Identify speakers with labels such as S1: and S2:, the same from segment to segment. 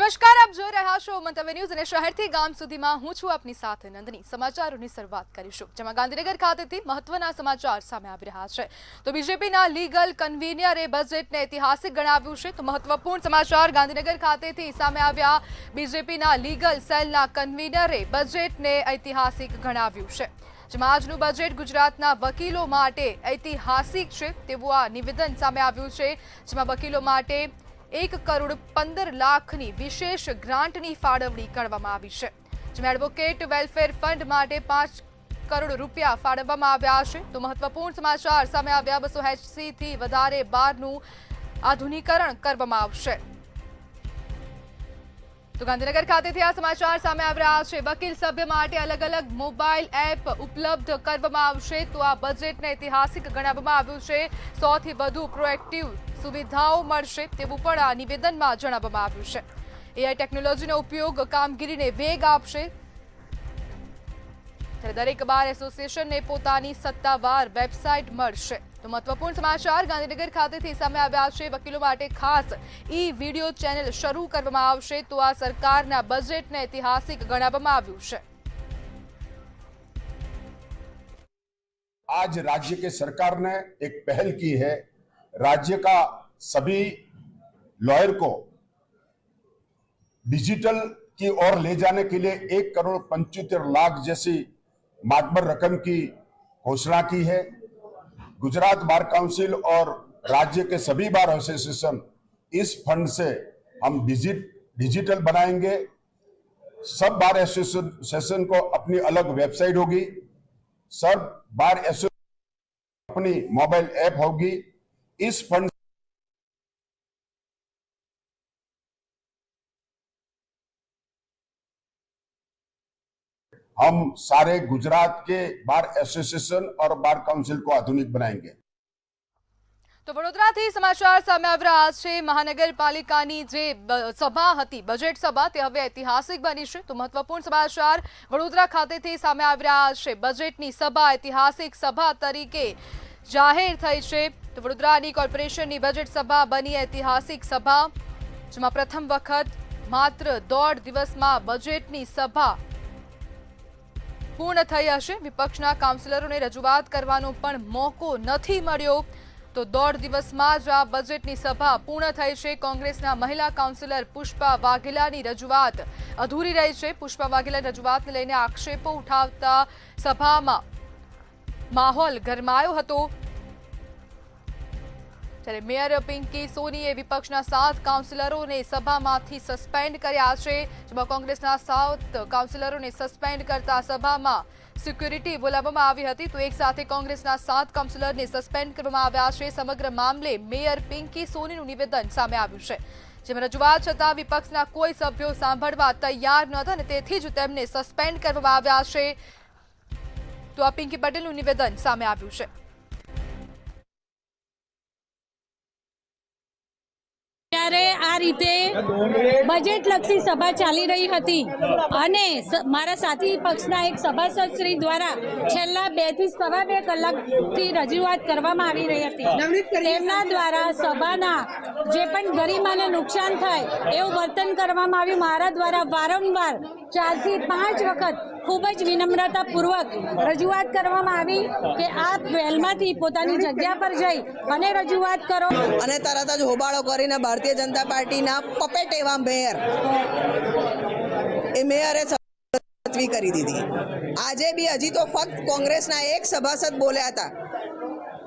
S1: નમસ્કાર, આપ જોઈ રહ્યા છો મંતવ્ય ન્યૂઝ અને શહેરથી ગામ સુધીમાં હું છું આપની સાથે નંદની। સમાચારોની શરૂઆત કરીશું, જેમાં ગાંધીનગર ખાતેથી મહત્વના સમાચાર સામે આવી રહ્યા છે। તો બીજેપીના લીગલ કન્વીનરે બજેટને ઐતિહાસિક ગણાવ્યું છે। તો મહત્વપૂર્ણ સમાચાર ગાંધીનગર ખાતેથી સામે આવ્યા। બીજેપીના લીગલ સેલના કન્વીનરે બજેટને ઐતિહાસિક ગણાવ્યું છે, જેમાં આજનું બજેટ ગુજરાતના વકીલો માટે ઐતિહાસિક છે તેવું આ નિવેદન સામે આવ્યું છે, જેમાં વકીલો માટે 1,15,00,000 ની વિશેષ ગ્રાન્ટની ફાળવણી કરવામાં આવી છે, જેમાં એડવોકેટ વેલફેર ફંડ માટે 5 કરોડ રૂપિયા ફાળવવામાં આવ્યા છે। તો મહત્વપૂર્ણ સમાચાર સામે આવ્યા। 280 થી વધારે બારનું આધુનિકરણ કરવામાં આવશે। તો ગાંધીનગર ખાતેથી આ સમાચાર સામે આવી રહ્યા છે। વકીલ સભ્ય માટે અલગ અલગ મોબાઈલ એપ ઉપલબ્ધ કરવામાં આવશે। તો આ બજેટને ઐતિહાસિક ગણાવવામાં આવ્યું છે। 100 થી વધુ પ્રોએક્ટિવ સુવિધાઓ મળશે તેવું પણ આ નિવેદનમાં જણાવવામાં આવ્યું છે। એઆઈ ટેકનોલોજીનો ઉપયોગ કામગીરીને વેગ આપશે, ત્યારે દરેક બાર એસોસિએશનને પોતાની સત્તાવાર વેબસાઇટ મળશે। તો મહત્વપૂર્ણ સમાચાર ગાંધીનગર ખાતેથી સામે આવ્યા છે। વકીલો માટે ખાસ વિડીયો ચેનલ શરૂ કરવામાં આવશે। તો આ સરકારના બજેટને ઐતિહાસિક ગણાવવામાં આવ્યું છે।
S2: आज राज्य के सरकार ने एक पहल की है। राज्य का सभी लॉयर को डिजिटल की ओर ले जाने के लिए 1,75,00,000 जैसी मातबर रकम की घोषणा की है। गुजरात बार काउंसिल और राज्य के सभी बार एसोसिएशन इस फंड से हम डिजिटल बनाएंगे। सब बार एसोसिएशन को अपनी अलग वेबसाइट होगी, सब बार एसोसिएशन अपनी मोबाइल ऐप होगी। इस फंड हम सारे गुजरात के बार एसोसिएशन और बार काउंसिल को आधुनिक बनाएंगे।
S1: તો વડોદરાથી સમાચાર સામે આવી રહ્યા છે। મહાનગરપાલિકાની જે સભા હતી, બજેટ સભા, તે હવે ઐતિહાસિક બની છે। તો મહત્વપૂર્ણ સમાચાર વડોદરા ખાતેથી સામે આવી રહ્યા છે। બજેટની સભા ઐતિહાસિક સભા તરીકે જાહેર થઈ છે। તો વડોદરાની કોર્પોરેશનની બજેટ સભા બની ઐતિહાસિક સભા, જેમાં પ્રથમ વખત માત્ર 1.5 દિવસમાં બજેટની સભા પૂર્ણ થઈ હશે। વિપક્ષના કાઉન્સિલરોને રજૂઆત કરવાનો પણ મોકો નથી મળ્યો। તો 1.5 દિવસમાં જ આ બજેટની સભા પૂર્ણ થઈ છે। કોંગ્રેસના મહિલા કાઉન્સિલર પુષ્પા વાઘેલાની રજૂઆત અધૂરી રહી છે। પુષ્પા વાઘેલાની રજૂઆતને લઈને આક્ષેપો ઉઠાવતા સભામાં માહોલ ગરમાયો હતો, ત્યારે મેયર પિંકી સોનીએ વિપક્ષના 7 કાઉન્સિલરોને સભામાંથી સસ્પેન્ડ કર્યા છે, જેમાં કોંગ્રેસના 7 કાઉન્સિલરોને સસ્પેન્ડ કરતા સભામાં સિક્યુરિટી બોલાવવામાં આવી હતી। તો એક સાથે કોંગ્રેસના 7 કાઉન્સિલરને સસ્પેન્ડ કરવામાં આવ્યા છે। સમગ્ર મામલે મેયર પિંકી સોનીનું નિવેદન સામે આવ્યું છે, જેમાં રજૂઆત છતાં વિપક્ષના કોઈ સભ્યો સાંભળવા તૈયાર નહોતા અને તેથી જ તેમને સસ્પેન્ડ કરવામાં આવ્યા છે। તો આ પિંકી પટેલનું નિવેદન સામે આવ્યું છે।
S3: ત્યારે આ રીતે બજેટલક્ષી સભા ચાલી રહી હતી અને મારા સાથી પક્ષના એક સભાસદ શ્રી દ્વારા છેલ્લા 2 થી સવા 2 કલાકથી રજૂઆત કરવામાં આવી રહી હતી। તેમના દ્વારા સભાના જે પણ ગરિમાને નુકસાન થાય એવું વર્તન કરવામાં આવ્યું। મારા દ્વારા વારંવાર 4 થી 5 વખત ખૂબ જ વિનમ્રતાપૂર્વક રજૂઆત કરવામાં આવી કે આપ વેલમાંથી પોતાની જગ્યા પર જઈ અને રજૂઆત કરો,
S4: અને તરત જ હોબાળો કરીને ભારતીય જનતા પાર્ટીના પપેટ એવા મેયર મેયરે કરી દીધી। આજે બી હજી તો ફક્ત કોંગ્રેસના એક સભાસદ બોલ્યા હતા।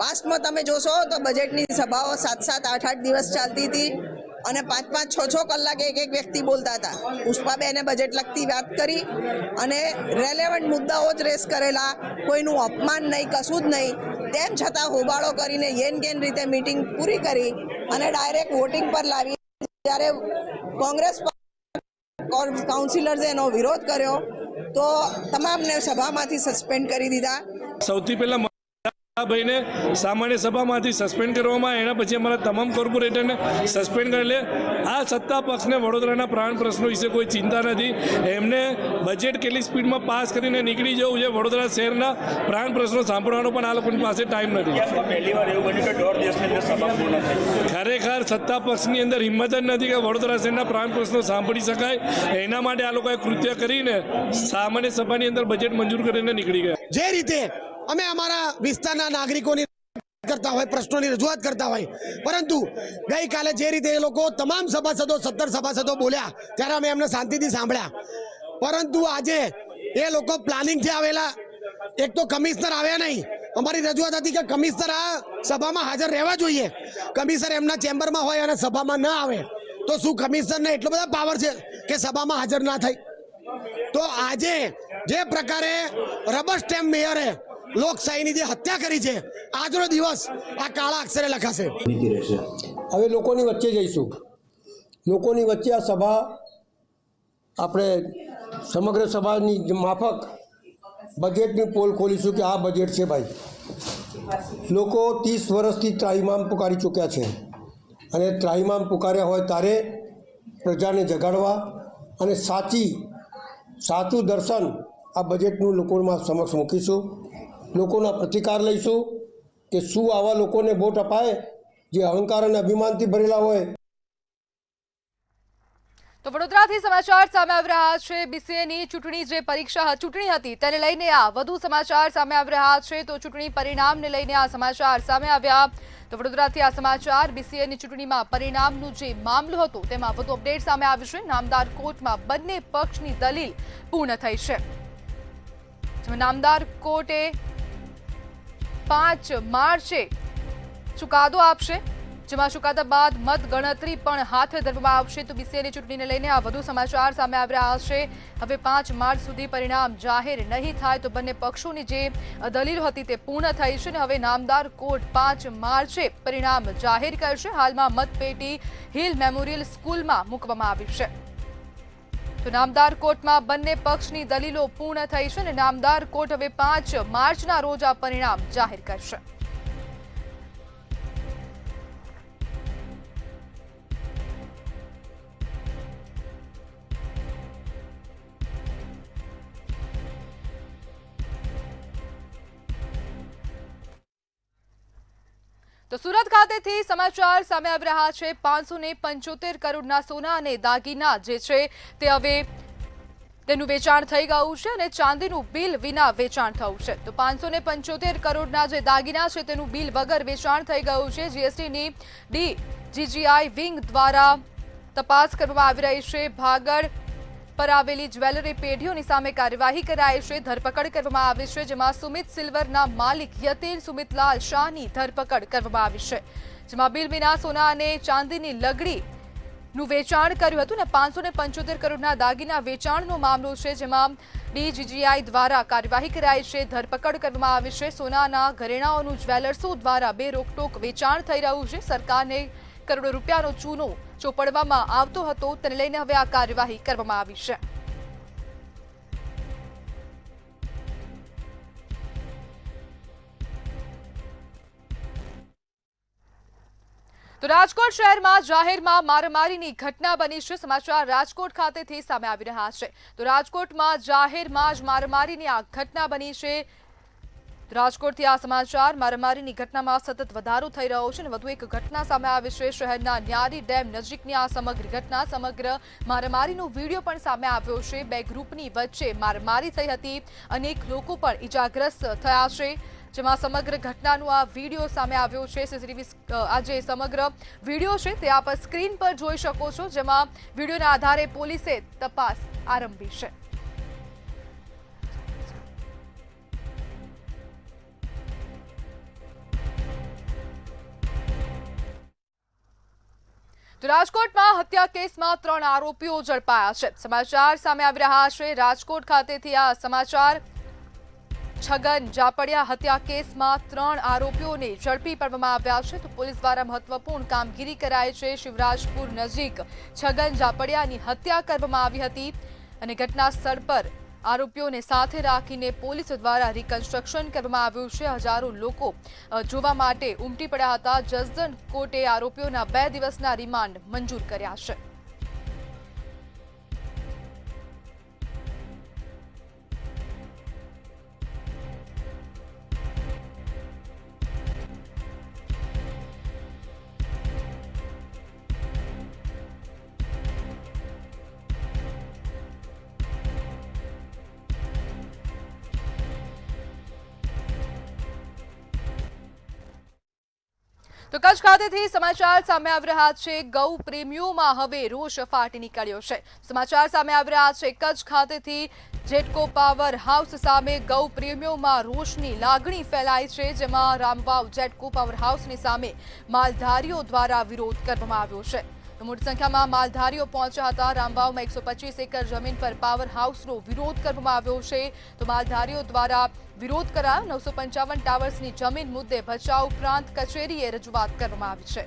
S4: પાસ્ટમાં તમે જોશો તો બજેટની સભાઓ 7-7, 8-8 દિવસ ચાલતી હતી અને 5-5, 6-6 કલાકે એક વ્યક્તિ બોલતા હતા। પુષ્પાબેને બજેટ લગતી વાત કરી અને રેલેવન્ટ મુદ્દાઓ જ રેસ કરેલા, કોઈનું અપમાન નહીં, કશું જ નહીં। તેમ છતાં હોબાળો કરીને યેન રીતે મીટિંગ પૂરી કરી અને ડાયરેક્ટ વોટિંગ પર લાવી। જ્યારે કોંગ્રેસ કાઉન્સિલર્સે એનો વિરોધ કર્યો તો તમામને સભામાંથી સસ્પેન્ડ કરી દીધા।
S5: સૌથી પહેલા આ ભાઈને સામાન્ય સભામાંથી સસ્પેન્ડ કરવામાં, એના પછી અમારા તમામ કોર્પોરેટરને સસ્પેન્ડ કરી લે. આ સત્તા પક્ષને વડોદરાના પ્રાણ પ્રશ્નો વિશે કોઈ ચિંતા નથી. એમને બજેટ કેટલી સ્પીડમાં પાસ કરીને નીકળી જવું છે, વડોદરા શહેરના પ્રાણ પ્રશ્નો સાંભળવાનો પણ આ લોકોની પાસે ટાઈમ નથી. ખરેખર સત્તા પક્ષની અંદર હિંમત જ નથી કે વડોદરા શહેરના પ્રાણ પ્રશ્નો સાંભળી શકાય. એના માટે આ લોકોએ કૃત્ય કરીને સામાન્ય સભાની અંદર બજેટ મંજૂર કરીને નીકળી ગયા.
S6: જે રીતે અમે અમારા વિસ્તારના નાગરિકોની કરતા હોય, પ્રશ્નોની રજૂઆત કરતા હોય, પરંતુ ગઈકાલે જે રીતે એ લોકો તમામ સભાસદો 17 સભાસદો બોલ્યા ત્યારે અમે એમને શાંતિથી સાંભળ્યા. પરંતુ આજે એ લોકો પ્લાનિંગથી આવેલા, એક તો કમિશનર આવ્યા નહીં. અમારી રજૂઆત હતી કે કમિશનર આ સભામાં હાજર રહેવા જોઈએ. કમિશનર એમના ચેમ્બરમાં હોય અને સભામાં ન આવે તો શું કમિશનરને એટલો બધા પાવર છે કે સભામાં હાજર ના થાય? તો આજે જે પ્રકારે રબર સ્ટેમ્પ મેયરે લોકશાહીની જે હત્યા કરી છે, આજનો દિવસ આ કાળા અક્ષરે લખાશે.
S7: હવે લોકોની વચ્ચે જઈશું. લોકોની વચ્ચે આ સભા આપણે સમગ્ર સભાની માફક બજેટની પોલ ખોલીશું કે આ બજેટ છે ભાઈ. લોકો 30 વર્ષથી ત્રાહિમામ પુકારી ચૂક્યા છે અને ત્રાહિમામ પુકાર્યા હોય ત્યારે પ્રજાને જગાડવા અને સાચું દર્શન આ બજેટનું લોકોમાં સમક્ષ મૂકીશું. લોકોના પ્રતિકાર લઈશું કે શું આવા લોકોને વોટ અપાય જે અહંકાર અને અભિમાનથી ભરેલા હોય.
S1: તો વડોદરાથી સમાચાર સામે આવી રહ્યા છે. બીસીએની ચૂંટણી જે ચૂંટણી હતી તેને લઈને આ વધુ સમાચાર સામે આવી રહ્યા છે. તો ચૂંટણી પરિણામને લઈને આ સમાચાર સામે આવ્યા. તો વડોદરાથી આ સમાચાર બીસીએની ચૂંટણીમાં પરિણામનું જે મામલો હતો તેમાં વધુ અપડેટ સામે આવ્યું છે. નામદાર કોર્ટમાં બંને પક્ષની દલીલ પૂર્ણ થઈ છે. નામદાર કોર્ટે 5 માર્ચે ચુકાદો આપશે, જેમાં ચુકાદા બાદ મત ગણતરી પણ હાથ ધરવામાં આવશે. તો બીસીએની ચૂંટણીને લઈને આ વધુ સમાચાર સામે આવી રહ્યા છે. હવે 5 માર્ચ સુધી પરિણામ જાહેર નહીં થાય તો બંને પક્ષોની જે દલીલો હતી તે પૂર્ણ થઈ છે. હવે નામદાર કોર્ટ 5 માર્ચે પરિણામ જાહેર કરશે. હાલમાં મતપેટી હિલ મેમોરિયલ સ્કૂલમાં મૂકવામાં આવી છે. તો નામદાર કોર્ટમાં બંને પક્ષની દલીલો પૂર્ણ થઈ છે અને નામદાર કોર્ટ હવે 5 માર્ચના રોજ આ પરિણામ જાહેર કરશે. તો સુરત ખાતેથી સમાચાર સામે આવી રહ્યા છે. 575 કરોડના સોના અને દાગીના જે છે તે હવે તેનું વેચાણ થઈ ગયું છે અને ચાંદીનું બિલ વિના વેચાણ થયું છે. તો 575 કરોડના જે દાગીના છે તેનું બિલ વગર વેચાણ થઈ ગયું છે. જીએસટીની DGGI વિંગ દ્વારા તપાસ કરવામાં આવી રહી છે. ભાગળ પર આવેલી જ્વેલરી પેઢીઓની સામે કાર્યવાહી કરાઈ છે. ધરપકડ કરવામાં આવી છે, જેમાં સુમિત સિલ્વરના માલિક યતીન સુમિતલાલ શાહની ધરપકડ કરવામાં આવી છે. જેમાં બિલ વિના સોના અને ચાંદીની લગડીનું વેચાણ કર્યું હતું અને 575 કરોડના દાગીના વેચાણનો મામલો છે, જેમાં DGGI દ્વારા કાર્યવાહી કરાઈ છે. ધરપકડ કરવામાં આવી છે. સોનાના ઘરેણાઓનું જ્વેલર્સો દ્વારા બેરોકટોક વેચાણ થઈ રહ્યું છે. સરકારને કરોડો રૂપિયાનો ચૂનો ચોપડવામાં આવતો હતો, તેને લઈને હવે આ કાર્યવાહી કરવામાં આવી છે. તો રાજકોટ શહેરમાં જાહેરમાં મારામારીની ઘટના બની છે. સમાચાર રાજકોટ ખાતેથી સામે આવી રહ્યા છે. તો રાજકોટમાં જાહેરમાં જ મારામારીની આ ઘટના બની છે. રાજકોટથી આ સમાચાર. મારામારીની ઘટનામાં સતત વધારો થઈ રહ્યો છે અને વધુ એક ઘટના સામે આવી છે. શહેરના ન્યારી ડેમ નજીકની આ સમગ્ર ઘટના, સમગ્ર મારામારીનો વિડીયો પણ સામે આવ્યો છે. બે ગ્રુપની વચ્ચે મારામારી થઈ હતી. અનેક લોકો પણ ઇજાગ્રસ્ત થયા છે, જેમાં સમગ્ર ઘટનાનો આ વિડીયો સામે આવ્યો છે. સીસીટીવી આ જે સમગ્ર વિડીયો છે તે આપ સ્ક્રીન પર જોઈ શકો છો, જેમાં વિડીયોના આધારે પોલીસે તપાસ આરંભી છે. તો રાજકોટમાં હત્યા કેસમાં 3 આરોપીઓ ઝડપાયા છે. સમાચાર સામે આવી રહ્યા છે. રાજકોટ ખાતેથી આ સમાચાર. છગન જાપડિયા હત્યા કેસમાં 3 આરોપીઓને ઝડપી પાડવામાં આવ્યા છે. તો પોલીસ દ્વારા મહત્વપૂર્ણ કામગીરી કરાઈ છે. શિવરાજપુર નજીક છગન જાપડિયાની હત્યા કરવામાં આવી હતી અને ઘટના સ્થળ પર આરોપીઓને સાથે રાખીને પોલીસ દ્વારા રિકન્સ્ટ્રક્શન કરવામાં આવ્યું છે। હજારો લોકો જોવા માટે ઉમટી પડ્યા હતા। જસદણ કોર્ટે આરોપીઓના 2 દિવસના રિમાન્ડ મંજૂર કર્યા છે। તો કચ્છ ખાતેથી સમાચાર સામે આવી રહ્યા છે। ગૌ પ્રેમીઓમાં હવે રોષ ફાટી નીકળ્યો છે। સમાચાર સામે આવી રહ્યા છે કચ્છ ખાતેથી જેટકો પાવર હાઉસ સામે ગૌ પ્રેમીઓમાં રોષની લાગણી ફેલાઈ છે, જેમાં રામવાવ જેટકો પાવર હાઉસની સામે માલધારીઓ દ્વારા વિરોધ કરવામાં આવ્યો છે। મોટી સંખ્યામાં માલધારીઓ પહોંચ્યા હતા। રામવાવમાં 125 એકર જમીન પર પાવર હાઉસનો વિરોધ કરવામાં આવ્યો છે। તો માલધારીઓ દ્વારા વિરોધ કરાયો। 955 ટાવર્સની જમીન મુદ્દે ભચાઉ પ્રાંત કચેરીએ રજૂઆત કરવામાં આવી છે।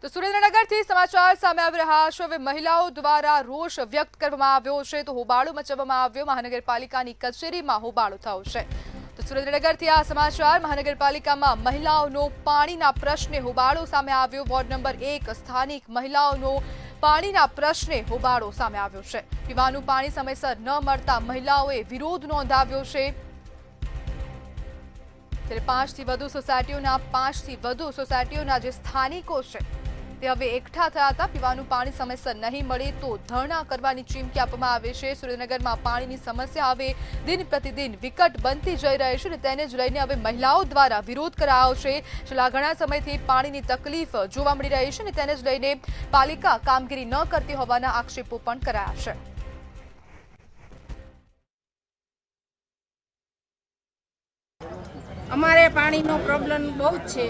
S1: તો સુરેન્દ્રનગરથી સમાચાર સામે આવી રહ્યા છે। હવે મહિલાઓ દ્વારા રોષ વ્યક્ત કરવામાં આવ્યો છે, તો હોબાળો મચાવવામાં આવ્યો। મહાનગરપાલિકાની કચેરીમાં હોબાળો થયો છે। તો સુરેન્દ્રનગરથી આ સમાચાર। મહાનગરપાલિકામાં મહિલાઓનો પાણીના પ્રશ્ને હોબાળો સામે આવ્યો। વોર્ડ નંબર 1 સ્થાનિક મહિલાઓનો પાણીના પ્રશ્ને હોબાળો સામે આવ્યો છે। પીવાનું પાણી સમયસર ન મળતા મહિલાઓએ વિરોધ નોંધાવ્યો છે। ત્યારે 5થી વધુ સોસાયટીઓના જે સ્થાનિકો છે તે હવે એકઠા થયા હતા। પીવાનું પાણી સમયસર નહીં મળે તો ધરણા કરવાની ચીમકી આપવામાં આવે છે। સુરેન્દ્રનગરમાં પાણીની સમસ્યા હવે દિન પ્રતિદિન વિકટ બનતી જઈ રહી છે અને તેને જ લઈને હવે મહિલાઓ દ્વારા વિરોધ કરાયો છે। છેલ્લા ઘણા સમયથી પાણીની તકલીફ જોવા મળી રહી છે અને તેને જ લઈને પાલિકા કામગીરી ન કરતી હોવાના આક્ષેપો પણ કરાયા છે।
S8: અમારે પાણીનો પ્રોબ્લેમ બહુ જ છે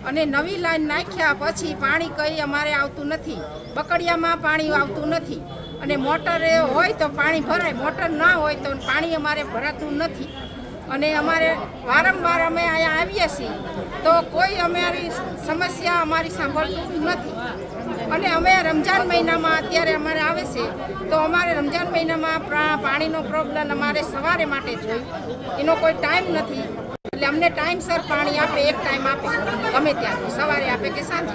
S8: અને નવી લાઈન નાખ્યા પછી પાણી કંઈ અમારે આવતું નથી। બકડિયામાં પાણી આવતું નથી અને મોટર હોય તો પાણી ભરાય, મોટર ના હોય તો પાણી અમારે ભરાતું નથી અને અમારે વારંવાર અમે અહીંયા આવીએ છીએ તો કોઈ અમારી સમસ્યા અમારી સાંભળતું નથી અને અમે રમજાન મહિનામાં અત્યારે અમારે આવે છે તો અમારે રમજાન મહિનામાં પાણીનો પ્રોબ્લેમ અમારે સવારે માટે જોઈએ, એનો કોઈ ટાઈમ નથી। એટલે અમને ટાઈમસર પાણી આપે, એક ટાઈમ આપે, ગમે ત્યાં સવારે આપે કે સાંજે,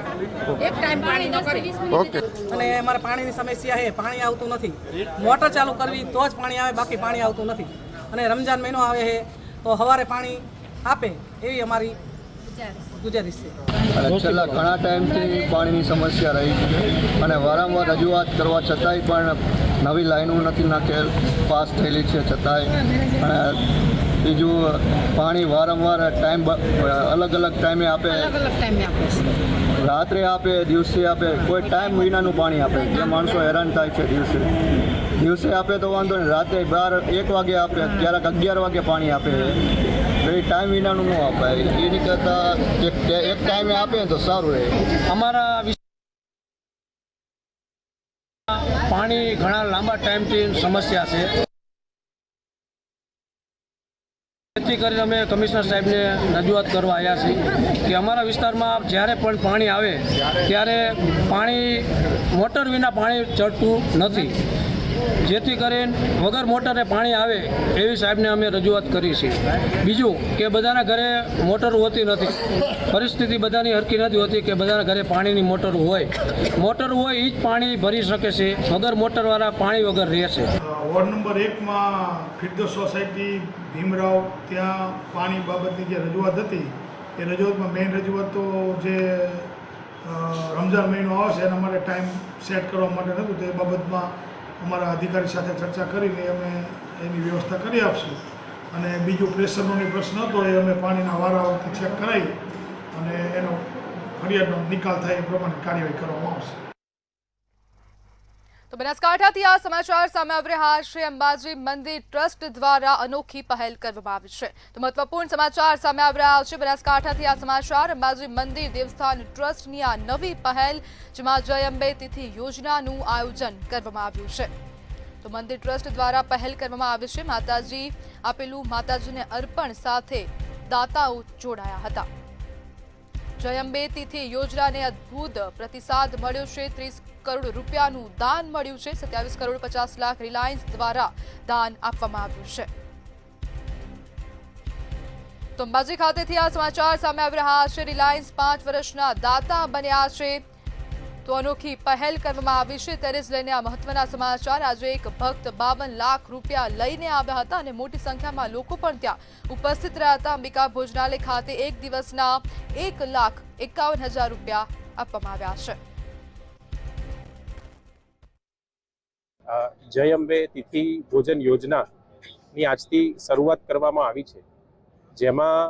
S8: એક ટાઈમ પાણી ન કરે।
S9: અને અમારે પાણીની સમસ્યા છે, પાણી આવતું નથી। મોટર ચાલુ કરવી તો જ પાણી આવે, બાકી પાણી આવતું નથી। અને રમજાન મહિનો આવે છે તો સવારે પાણી આપે એવી અમારી ગુજારિશ છે।
S10: અને છેલ્લા ઘણા ટાઈમથી પાણીની સમસ્યા રહી છે અને વારંવાર રજૂઆત કરવા છતાંય પણ નવી લાઈનો નથી નાખેલ, પાસ થયેલી છે છતાંય। અને બીજું પાણી વારંવાર અલગ અલગ ટાઈમે આપે, રાત્રે આપે, દિવસે આપે, કોઈ ટાઈમ વિનાનું પાણી આપે, જે માણસો હેરાન થાય છે। દિવસે આપે તો વાંધો નહીં, રાત્રે 1 વાગે આપે, ક્યારેક 11 વાગે પાણી આપે, તો એ ટાઈમ વિનાનું ન અપાય। એની કરતાં એક ટાઈમે આપે તો સારું રહે।
S7: અમારા પાણી ઘણા લાંબા ટાઈમથી સમસ્યા છે, જેથી કરીને અમે કમિશનર સાહેબને રજૂઆત કરવા આવ્યા છીએ કે અમારા વિસ્તારમાં જ્યારે પણ પાણી આવે ત્યારે પાણી મોટર વિના પાણી ચડતું નથી, જેથી કરીને વગર મોટરે પાણી આવે એવી સાહેબને અમે રજૂઆત કરી છે। બીજું કે બધાના ઘરે મોટર હોતી નથી, પરિસ્થિતિ બધાની હરખી નથી હોતી કે બધાના ઘરે પાણીની મોટર હોય એ જ પાણી ભરી શકે છે, વગર મોટરવાળા પાણી વગર રહેશે।
S11: વોર્ડ નંબર 1માં ફિરદોસ સોસાયટી ભીમરાવ, ત્યાં પાણી બાબતની જે રજૂઆત હતી એ રજૂઆતમાં મેઇન રજૂઆત તો જે રમજાન મહિનો આવશે એના માટે ટાઈમ સેટ કરવા માટે નહોતું, તો એ બાબતમાં અમારા અધિકારી સાથે ચર્ચા કરીને અમે એની વ્યવસ્થા કરી આપશું। અને બીજું પ્રેશરનો પ્રશ્ન હતો એ અમે પાણીના વારા વખતે ચેક કરાવી અને એનો ફરિયાદનો નિકાલ થાય એ પ્રમાણે કાર્યવાહી કરવામાં આવશે।
S1: તો બનાસકાંઠાથી આ સમાચાર સામે આવી રહ્યા છે। અંબાજી મંદિર ટ્રસ્ટ દ્વારા અનોખી પહેલ કરવામાં આવી છે। તો મહત્વપૂર્ણ સમાચાર સામે આવી રહ્યા છે બનાસકાંઠાથી આ સમાચાર। અંબાજી મંદિર દેવસ્થાન ટ્રસ્ટની આ નવી પહેલ, જેમાં જય અંબે તિથિ યોજનાનું આયોજન કરવામાં આવ્યું છે। તો મંદિર ટ્રસ્ટ દ્વારા પહેલ કરવામાં આવી છે। માતાજી આપેલું માતાજીને અર્પણ સાથે દાતાઓ જોડાયા હતા। જય અંબે તિથિ યોજનાને અદ્ભુત પ્રતિસાદ મળ્યો છે। 30 કરોડ રૂપિયાનું દાન મળ્યું છે। 27 કરોડ 50 લાખ રિલાયન્સ દ્વારા દાન આપવામાં આવ્યું છે। તો અંબાજી ખાતેથી આ સમાચાર સામે આવી રહ્યા છે। રિલાયન્સ 5 વર્ષના દાતા બન્યા છે। તો અનોખી પહેલ કરવામાં આવી છે, ત્યારે જ લઈને આ મહત્વના સમાચાર। આજે એક ભક્ત 52 લાખ રૂપિયા લઈને આવ્યા હતા અને મોટી સંખ્યામાં લોકો પણ ત્યાં ઉપસ્થિત રહ્યા હતા। અંબિકા ભોજનાલય ખાતે એક દિવસના 1,51,000 રૂપિયા આપવામાં આવ્યા છે।
S12: જય અંબે તિથિ ભોજન યોજનાની આજથી શરૂઆત કરવામાં આવી છે, જેમાં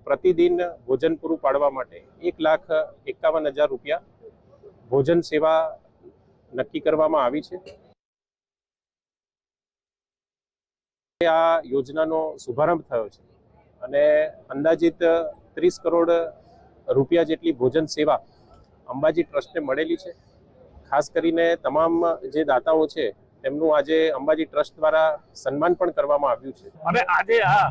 S12: પ્રતિદિન ભોજન પૂરું પાડવા માટે 1,51,000 રૂપિયા ભોજન સેવા નક્કી કરવામાં આવી છે। આ યોજનાનો શુભારંભ થયો છે અને અંદાજિત 30 કરોડ રૂપિયા જેટલી ભોજન સેવા અંબાજી ટ્રસ્ટને મળેલી છે। ખાસ કરીને તમામ જે દાતાઓ છે તેમનું આજે અંબાજી ટ્રસ્ટ દ્વારા સન્માન પણ કરવામાં આવ્યું છે।
S13: અને આજે આ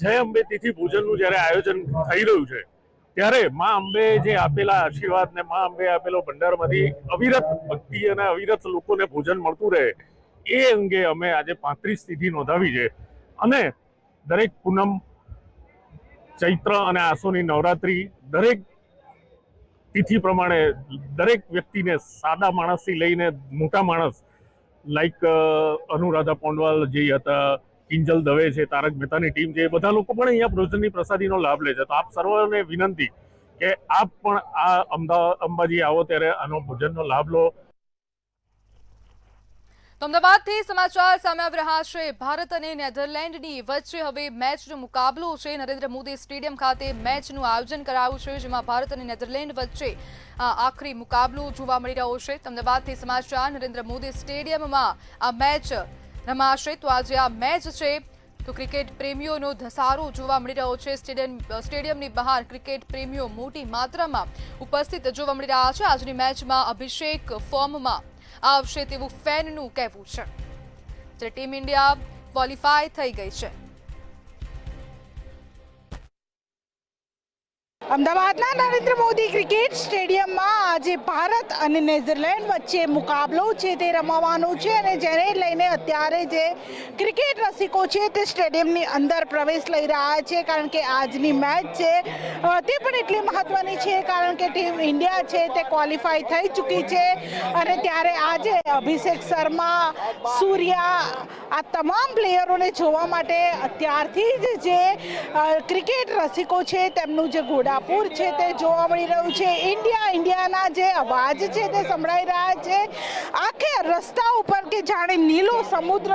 S13: જય અંબે તિથિ ભોજનનું જ્યારે આયોજન થઈ રહ્યું છે ત્યારે મા અંબે જે આપેલા આશીર્વાદ ને મા અંબે આપેલો ભંડારમાંથી અવિરત ભક્તિ અને અવિરત લોકોને ભોજન મળતું રહે એ અંગે અમે આજે 35 તિથિ નોંધાવી છે। અને દરેક પૂનમ, ચૈત્ર અને આસોની નવરાત્રી દરેક તિથિ પ્રમાણે દરેક વ્યક્તિને સાદા માણસથી લઈને મોટા માણસ લાઈક અનુરાધા પોંડવાલ જે હતા, કિંજલ દવે છે, તારક મહેતાની ટીમ છે, એ બધા લોકો પણ અહીંયા ભોજનની પ્રસાદીનો લાભ લે છે। તો આપ સર્વને વિનંતી કે આપ પણ આ અંબાજી આવો ત્યારે આનો ભોજનનો લાભ લો।
S1: તો અમદાવાદથી સમાચાર સામે આવી રહ્યા છે। ભારત અને નેધરલેન્ડની વચ્ચે હવે મેચનો મુકાબલો છે। નરેન્દ્ર મોદી સ્ટેડિયમ ખાતે મેચનું આયોજન કરાયું છે, જેમાં ભારત અને નેધરલેન્ડ વચ્ચે આખરી મુકાબલો જોવા મળી રહ્યો છે। અમદાવાદથી સમાચાર, નરેન્દ્ર મોદી સ્ટેડિયમમાં આ મેચ રમાશે। તો આજે આ મેચ છે તો ક્રિકેટ પ્રેમીઓનો ધસારો જોવા મળી રહ્યો છે। સ્ટેડિયમની બહાર ક્રિકેટ પ્રેમીઓ મોટી માત્રામાં ઉપસ્થિત જોવા મળી રહ્યા છે। આજની મેચમાં અભિષેક ફોર્મમાં આવશે તેવું ફેનનું કહેવું છે। જ્યારે ટીમ ઇન્ડિયા ક્વોલિફાય થઈ ગઈ છે।
S14: અમદાવાદના નરેન્દ્ર મોદી ક્રિકેટ સ્ટેડિયમમાં આજે ભારત અને નેધરલેન્ડ વચ્ચે મુકાબલો છે તે રમાવાનો છે અને જેને લઈને અત્યારે જે ક્રિકેટ રસિકો છે તે સ્ટેડિયમની અંદર પ્રવેશ લઈ રહ્યા છે, કારણ કે આજની મેચ છે તે પણ એટલી મહત્વની છે કારણ કે ટીમ ઇન્ડિયા છે તે ક્વોલિફાય થઈ ચૂકી છે। અને ત્યારે આજે અભિષેક શર્મા, સૂર્યા, આ તમામ પ્લેયરોને જોવા માટે અત્યારથી જ જે ક્રિકેટ રસિકો છે તેમનું જે ઘોડાપુર છે તે જોવા મળી રહ્યું છે। ઇન્ડિયાના જે અવાજ છે તે સંભળાઈ રહ્યા છે। આખે રસ્તા ઉપર કે જાણે નીલો સમુદ્ર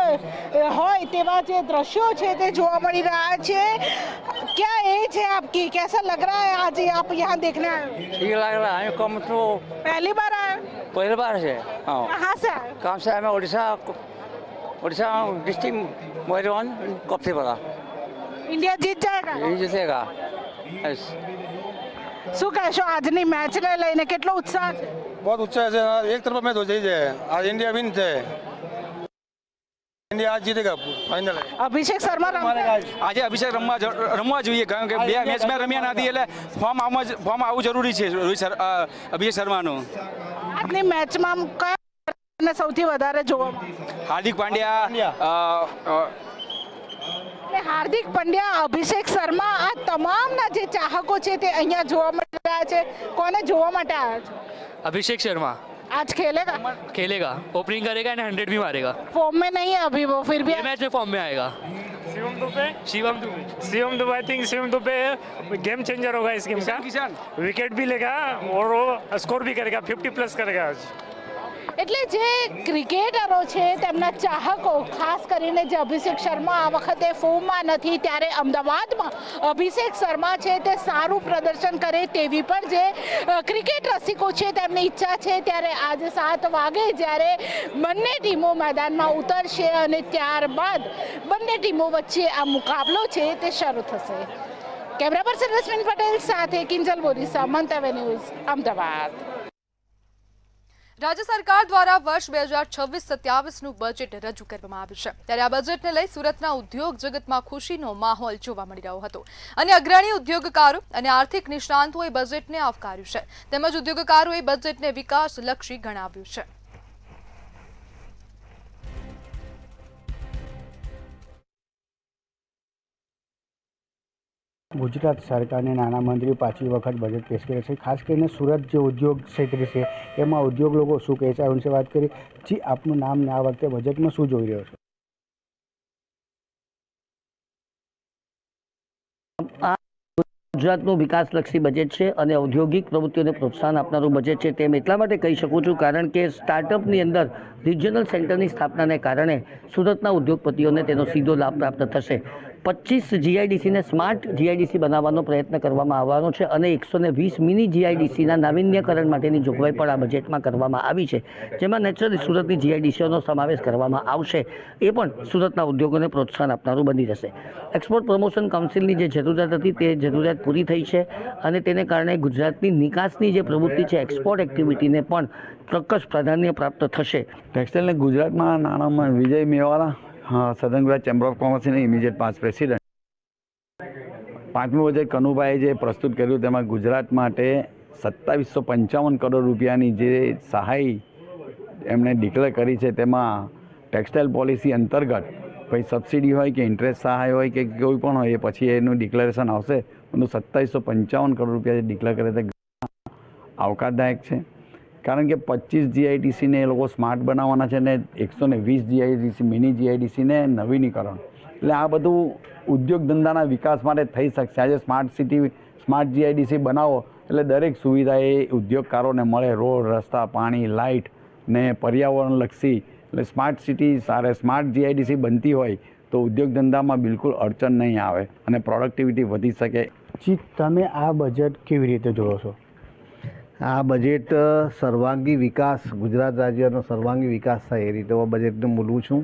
S14: હોય તેવા જે દ્રશ્યો છે તે જોવા મળી રહ્યા છે। क्या एज है आपकी, कैसा लग रहा है आज आप यहाँ देखने आए?
S15: ठीक लग रहा है, कम तो
S14: पहली बार आए?
S15: पहली बार से। हाँ,
S14: कहाँ से आए?
S15: काम से मैं उड़ीसा डिस्ट्रिक्ट मोरवन कब से पड़ा
S14: इंडिया जीत जाएगा?
S15: यही जीतेगा।
S14: શું કહેશો આજની મેચને લઈને કેટલો ઉત્સાહ છે?
S10: बहुत उत्साह છે। એક તરફ મેચ થઈ છે, आज इंडिया विन છે, इंडिया आज जीतेगा फाइनल।
S14: અભિષેક શર્મા
S15: આજે અભિષેક રમવા જોઈએ, કારણ કે બે મેચમાં રમ્યા નથી એટલે ફોર્મ આવવું જરૂરી છે અભિષેક શર્માનું।
S14: આજની મેચમાં કયા સૌથી વધારે જોવા મળે?
S15: હાર્દિક પાંડ્યા,
S14: હાર્દિક પંડ્યા, અભિષેક શર્મા, આ તમામના જે ચાહકો છે તે અહીંયા જોવા મળી રહ્યા છે। કોને જોવા માટે આવ્યા છે?
S16: अभिषेक शर्मा
S14: आज खेलेगा?
S16: खेलेगा, ओपनिंग करेगा एंड 100 भी मारेगा।
S14: फॉर्म में नहीं है अभी वो, फिर भी
S16: ये मैच में फॉर्म में आएगा।
S17: Shivam Dubey I think Shivam Dubey game changer होगा इस गेम का। विकेट भी लेगा और वो स्कोर भी करेगा, 50+ करेगा आज।
S14: એટલે જે ક્રિકેટરો છે તેમના ચાહકો, ખાસ કરીને જે અભિષેક શર્મા આ વખતે ફોર્મમાં નથી ત્યારે અમદાવાદમાં અભિષેક શર્મા છે તે સારું પ્રદર્શન કરે તેવી પણ જે ક્રિકેટ રસિકો છે તેમની ઈચ્છા છે। ત્યારે આજે 7 વાગે જ્યારે બંને ટીમો મેદાનમાં ઉતરશે અને ત્યારબાદ બંને ટીમો વચ્ચે આ મુકાબલો છે તે શરૂ થશે। કેમેરા પર્સન રશ્મિન પટેલ સાથે કિંજલ બોરીસા, મંતવ્ય ન્યૂઝ, અમદાવાદ।
S1: રાજ્ય સરકાર દ્વારા વર્ષ 2026-27નું બજેટ રજૂ કરવામાં આવ્યું છે ત્યારે આ બજેટને લઈ સુરતના ઉદ્યોગ જગતમાં ખુશીનો માહોલ જોવા મળી રહ્યો હતો અને અગ્રણી ઉદ્યોગકારો અને આર્થિક નિષ્ણાંતોએ બજેટને આવકાર્યું છે તેમજ ઉદ્યોગકારોએ બજેટને વિકાસલક્ષી ગણાવ્યું છે।
S18: ગુજરાત સરકારને નાણામંત્રી પાછી વખત બજેટ પેશ કરે છે। ખાસ કરીને સુરત જે ઉદ્યોગ ક્ષેત્ર છે એમાં ઉદ્યોગ લોકો શું કહે છે આ વિશે વાત કરી। જી આપનું નામ ને આ વખતે બજેટમાં શું જોઈ રહ્યો છો?
S19: ગુજરાતનું વિકાસલક્ષી બજેટ છે અને ઔદ્યોગિક પ્રવૃત્તિઓને પ્રોત્સાહન આપનારું બજેટ છે તેમ એટલા માટે કહી શકું છું કારણ કે સ્ટાર્ટઅપની અંદર રિજિયનલ સેન્ટરની સ્થાપનાને કારણે સુરતના ઉદ્યોગપતિઓને તેનો સીધો લાભ પ્રાપ્ત થશે। 25 જીઆઈડીસીને સ્માર્ટ જીઆઈડીસી બનાવવાનો પ્રયત્ન કરવામાં આવવાનો છે અને 120 મિની જીઆઈડીસીના નાવીન્યકરણ માટેની જોગવાઈ પણ આ બજેટમાં કરવામાં આવી છે જેમાં નેચરલી સુરતની જીઆઈડીસીઓનો સમાવેશ કરવામાં આવશે। એ પણ સુરતના ઉદ્યોગોને પ્રોત્સાહન આપનારું બની રહેશે। એક્સપોર્ટ પ્રમોશન કાઉન્સિલની જે જરૂરિયાત હતી તે જરૂરિયાત પૂરી થઈ છે અને તેને કારણે ગુજરાતની નિકાસની જે પ્રવૃત્તિ છે એક્સપોર્ટ એક્ટિવિટીને પણ ચોક્કસ પ્રાધાન્ય પ્રાપ્ત થશે।
S20: ટેક્સટાઇલને ગુજરાતમાં નાણામાં વિજય મેવાલા સદન ગુજરાત ચેમ્બર ઓફ કોમર્સની ઇમિડિયેટ 5 પ્રેસિડેન્ટ। 5મું બજેટ કનુભાઈએ જે પ્રસ્તુત કર્યું તેમાં ગુજરાત માટે 2755 કરોડ રૂપિયાની જે સહાય એમણે ડિક્લેર કરી છે તેમાં ટેક્સટાઇલ પોલિસી અંતર્ગત કોઈ સબસિડી હોય કે ઇન્ટરેસ્ટ સહાય હોય કે કોઈ પણ હોય એ પછી એનું ડિક્લેરેશન આવશે પરંતુ 2755 કરોડ રૂપિયા જે ડિક્લેર કરે તે આવકારદાયક છે કારણ કે 25 જીઆઈડીસીને એ લોકો સ્માર્ટ બનાવવાના છે ને 120 જીઆઈડીસી મિની જીઆઈડીસીને નવીનીકરણ એટલે આ બધું ઉદ્યોગ ધંધાના વિકાસ માટે થઈ શકશે। આજે સ્માર્ટ સિટી સ્માર્ટ જીઆઈડીસી બનાવો એટલે દરેક સુવિધા એ ઉદ્યોગકારોને મળે, રોડ રસ્તા પાણી લાઇટ ને પર્યાવરણલક્ષી એટલે સ્માર્ટ સિટી સારે સ્માર્ટ જીઆઈડીસી બનતી હોય તો ઉદ્યોગ ધંધામાં બિલકુલ અડચણ નહીં આવે અને પ્રોડક્ટિવિટી વધી શકે।
S18: જી તમે આ બજેટ કેવી રીતે જોવો છો?
S21: આ બજેટ સર્વાંગી વિકાસ ગુજરાત રાજ્યનો સર્વાંગી વિકાસ થાય એ રીતે હું બજેટને મૂલું છું।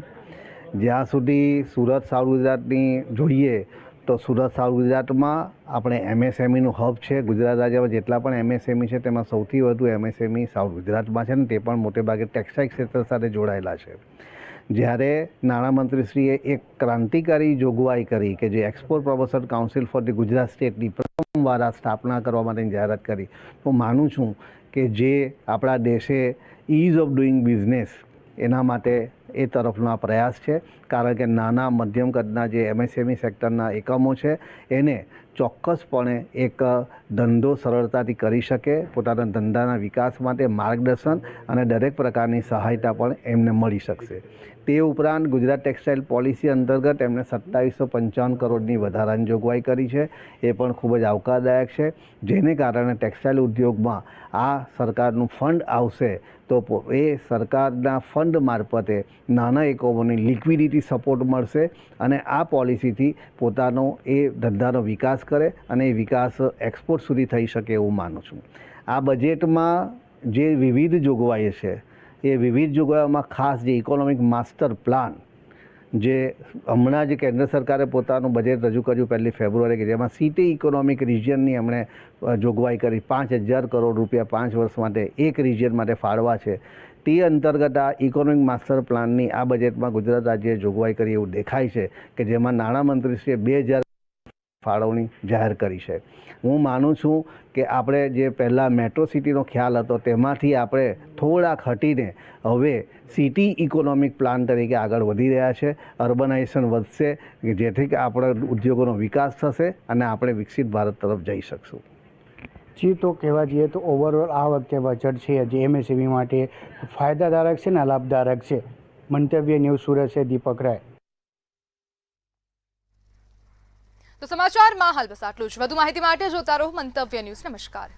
S21: જ્યાં સુધી સુરત સાઉથ ગુજરાતની જોઈએ તો સુરત સાઉથ ગુજરાતમાં આપણે એમએસએમઈનું હબ છે। ગુજરાત રાજ્યમાં જેટલા પણ એમએસએમઈ છે તેમાં સૌથી વધુ એમએસએમઈ સાઉથ ગુજરાતમાં છે ને તે પણ મોટે ભાગે ટેક્સટાઇલ ક્ષેત્ર સાથે જોડાયેલા છે। જ્યારે નાણામંત્રીશ્રીએ એક ક્રાંતિકારી જોગવાઈ કરી કે જે export promotion council for the Gujarat સ્ટેટની પ્રથમવાર આ સ્થાપના કરવા માટેની જાહેરાત કરી તો માનું છું કે જે આપણા દેશે ઇઝ ઓફ ડુઈંગ બિઝનેસ એના માટે એ તરફનો આ પ્રયાસ છે કારણ કે નાના મધ્યમ કદના જે એમએસએમઈ સેક્ટરના એકમો છે એને ચોક્કસપણે એક ધંધો સરળતાથી કરી શકે, પોતાના ધંધાના વિકાસ માટે માર્ગદર્શન અને દરેક પ્રકારની સહાયતા પણ એમને મળી શકશે। તે ઉપરાંત ગુજરાત ટેક્સટાઇલ પોલિસી અંતર્ગત એમણે 2755 કરોડની વધારાની જોગવાઈ કરી છે એ પણ ખૂબ જ આવકારદાયક છે જેને કારણે ટેક્સટાઇલ ઉદ્યોગમાં આ સરકારનું ફંડ આવશે તો એ સરકારના ફંડ મારફતે નાના એકમોની લિક્વિડિટી સપોર્ટ મળશે અને આ પોલિસીથી પોતાનો એ ધંધાનો વિકાસ કરે અને એ વિકાસ એક્સપોર્ટ સુધી થઈ શકે એવું માનું છું। આ બજેટમાં જે વિવિધ જોગવાઈઓ છે એ વિવિધ જોગવાઈઓમાં ખાસ જે ઇકોનોમિક માસ્ટર પ્લાન જે હમણાં જે કેન્દ્ર સરકારે પોતાનું બજેટ રજૂ કર્યું 1 ફેબ્રુઆરી કે જેમાં સિટી ઇકોનોમિક રિજિયનની એમણે જોગવાઈ કરી 5000 કરોડ રૂપિયા 5 વર્ષ માટે એક રિજિયન માટે ફાળવા છે તે અંતર્ગત આ ઇકોનોમિક માસ્ટર પ્લાનની આ બજેટમાં ગુજરાત રાજ્યએ જોગવાઈ કરી એવું દેખાય છે કે જેમાં નાણામંત્રીશ્રીએ 2000 ફાળવણી જાહેર કરી છે। હું માનું છું કે આપણે જે પહેલાં મેટ્રો સિટીનો ખ્યાલ હતો તેમાંથી આપણે થોડાક હટીને હવે સિટી ઇકોનોમિક પ્લાન તરીકે આગળ વધી રહ્યા છે। અર્બનાઇઝેશન વધશે જેથી કે આપણા ઉદ્યોગોનો વિકાસ થશે અને આપણે વિકસિત ભારત તરફ જઈ શકશું।
S18: જી તો કહેવા જઈએ તો ઓવરઓલ આ વખતે બજેટ છે જે એમએસએમઈ માટે ફાયદાદારક છે ને લાભદાયક છે। મંતવ્ય ન્યૂઝ સુરત છે દીપક રાય।
S1: તો સમાચારમાં હાલ બસ આટલું જ। વધુ માહિતી માટે જોતા રહો મંતવ્ય ન્યૂઝ। નમસ્કાર।